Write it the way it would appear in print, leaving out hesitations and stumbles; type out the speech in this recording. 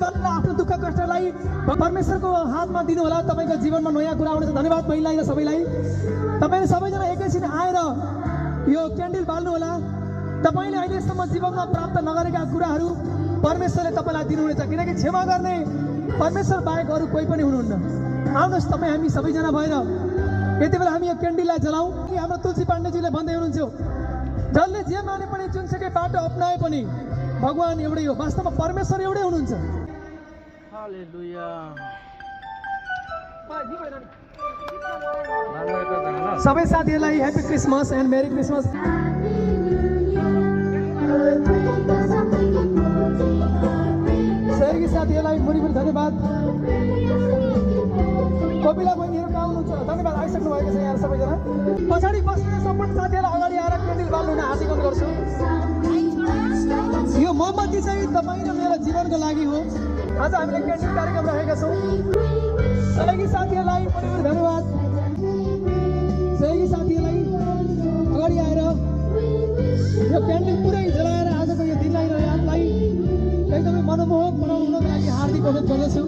गरेर आफ्नो दुःख कष्टलाई परमेश्वरको हातमा दिनु होला। तपाईको जीवनमा नयाँ कुरा आउनेछ। धन्यवाद महिलालाई र सबैलाई। तपाईले सबैजना एकैछिन आएर यो क्यान्डल बाल्नु होला। तपाईले अहिलेसम्म जीवनमा प्राप्त नगरेका कुराहरू परमेश्वरले तपाईलाई दिनुहुनेछ, किनकि क्षमा गर्ने परमेश्वर बाहेक अरू कोही पनि हुनुहुन्न। आउनुहोस् तपाईँ हामी सबैजना भएर यति बेला हामी यो क्यान्डललाई जलाउँ। कि हाम्रो तुलसी पाण्डेजीले भन्दै हुनुहुन्छ, जसले जे माने पनि जुनसुकै बाटो अपनाए पनि भगवान एउटै हो। वास्तवमा परमेश्वर एउटै हुनुहुन्छ। हालेलुया। सबै साथीहरूलाई happy Christmas and merry Christmas. सहयोगी साथीहरूलाई मुरीमुरी धन्यवाद। कपिला बहिनीहरू कहाँ हुनुहुन्छ? धन्यवाद, आइसक्नु भएको छ यहाँ सबैजना। पछाडि बस्ने सम्पूर्ण साथीहरूलाई अगाडि आएर क्यान्डल बाल्नु हुन हार्दिक गर्छु। यो मोमबत्ती चाहिँ तपाईँ र मेरो जीवनको लागि हो। आज हामीले क्यान्डल कार्यक्रम राखेका छौँ। सहयोगी साथीहरूलाई मुरीमुरी धन्यवाद। सहयोगी साथीहरूलाई अगाडि आएर यो क्यान्डल पुरै जलाएर आजको यो दिनलाई र यादलाई एकदमै मनमोहक बनाउनको लागि हार्दिक अनुरोध गर्दछु।